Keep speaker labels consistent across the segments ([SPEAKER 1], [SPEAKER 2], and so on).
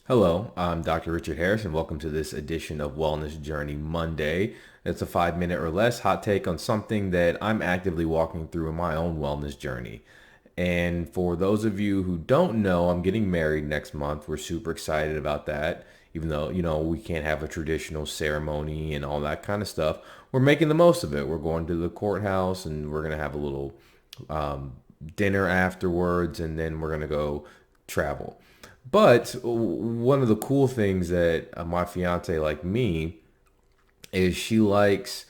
[SPEAKER 1] Hello, I'm Dr. Richard Harris, and welcome to this edition of Wellness Journey Monday. It's a 5 minute or less hot take on something that I'm actively walking through in my own wellness journey. And for those of you who don't know, I'm getting married next month. We're super excited about that, even though, we can't have a traditional ceremony and all that kind of stuff. We're making the most of it. We're going to the courthouse and we're going to have a little dinner afterwards, and then we're going to go travel. But one of the cool things that my fiance, like me, is she likes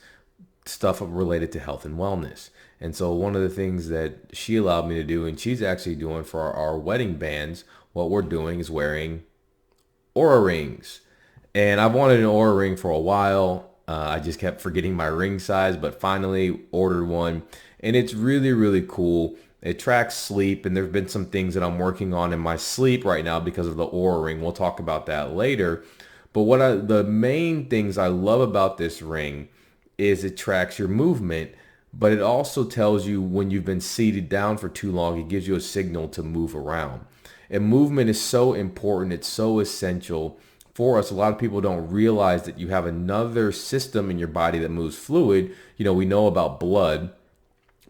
[SPEAKER 1] stuff related to health and wellness. And so one of the things that she allowed me to do, and she's actually doing for our wedding bands, what we're doing is wearing Oura rings. And I've wanted an Oura ring for a while. I just kept forgetting my ring size, but finally ordered one. And it's really, really cool. It tracks sleep, and there's been some things that I'm working on in my sleep right now because of the Oura ring. We'll talk about that later. But the main things I love about this ring is it tracks your movement, but it also tells you when you've been seated down for too long. It gives you a signal to move around. And movement is so important. It's so essential for us. A lot of people don't realize that you have another system in your body that moves fluid. We know about blood,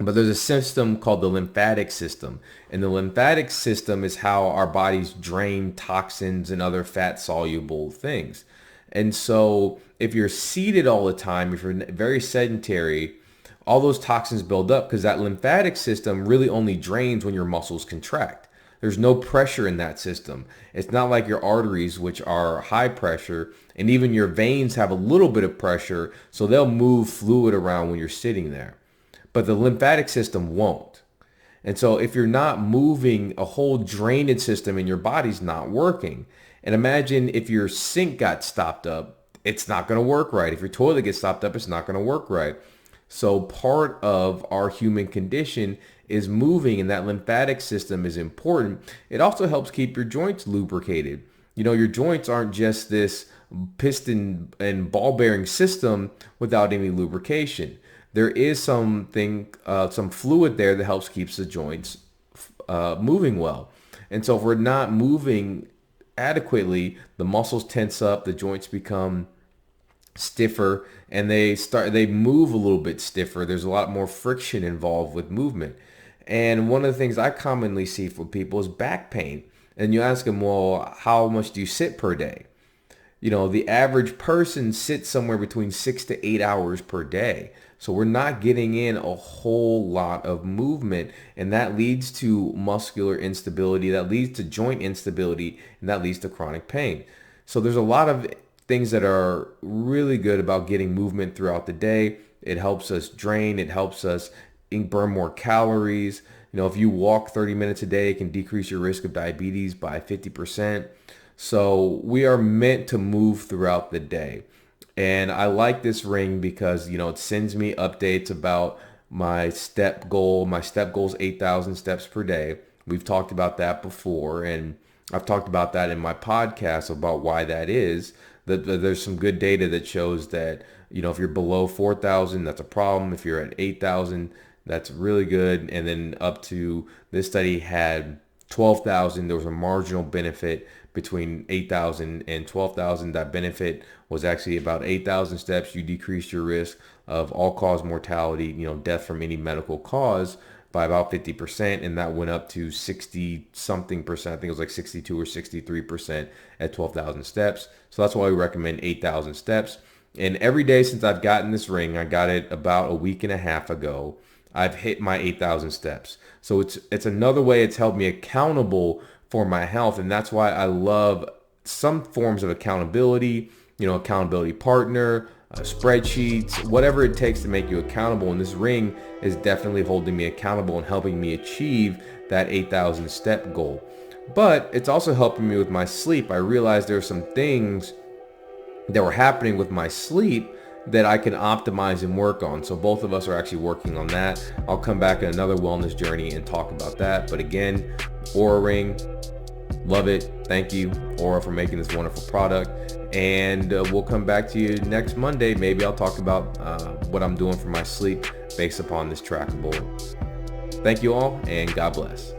[SPEAKER 1] but there's a system called the lymphatic system. And the lymphatic system is how our bodies drain toxins and other fat soluble things. And so if you're seated all the time, if you're very sedentary, all those toxins build up because that lymphatic system really only drains when your muscles contract. There's no pressure in that system. It's not like your arteries, which are high pressure, and even your veins have a little bit of pressure, so they'll move fluid around when you're sitting there. But the lymphatic system won't. And so if you're not moving, a whole drainage system in your body's not working. And imagine if your sink got stopped up, it's not going to work right. If your toilet gets stopped up, it's not going to work right. So part of our human condition is moving, and that lymphatic system is important. It also helps keep your joints lubricated. Your joints aren't just this piston and ball bearing system without any lubrication. There is some fluid there that helps keeps the joints moving well. And so if we're not moving adequately, the muscles tense up, the joints become stiffer, and they move a little bit stiffer. There's a lot more friction involved with movement. And one of the things I commonly see for people is back pain. And you ask them, well, how much do you sit per day? The average person sits somewhere between 6 to 8 hours per day. So we're not getting in a whole lot of movement, and that leads to muscular instability, that leads to joint instability, and that leads to chronic pain. So there's a lot of things that are really good about getting movement throughout the day. It helps us drain, it helps us burn more calories. If you walk 30 minutes a day, it can decrease your risk of diabetes by 50%. So we are meant to move throughout the day. And I like this ring because, it sends me updates about my step goal. My step goal is 8,000 steps per day. We've talked about that before, and I've talked about that in my podcast about why that is. That there's some good data that shows that, if you're below 4,000, that's a problem. If you're at 8,000, that's really good. And then up to, this study had 12,000, there was a marginal benefit between 8,000 and 12,000. That benefit was actually about 8,000 steps. You decreased your risk of all-cause mortality, death from any medical cause, by about 50%, and that went up to 60 something percent. I think it was like 62 or 63% at 12,000 steps. So that's why we recommend 8,000 steps. And every day since I've gotten this ring, I got it about a week and a half ago, I've hit my 8,000 steps. So it's another way it's held me accountable for my health. And that's why I love some forms of accountability, accountability partner, spreadsheets, whatever it takes to make you accountable. And this ring is definitely holding me accountable and helping me achieve that 8,000 step goal. But it's also helping me with my sleep. I realized there are some things that were happening with my sleep that I can optimize and work on. So both of us are actually working on that. I'll come back in another wellness journey and talk about that. But again, Oura ring, love it. Thank you, Oura, for making this wonderful product. And we'll come back to you next Monday. Maybe I'll talk about what I'm doing for my sleep based upon this trackable. Thank you all, and God bless.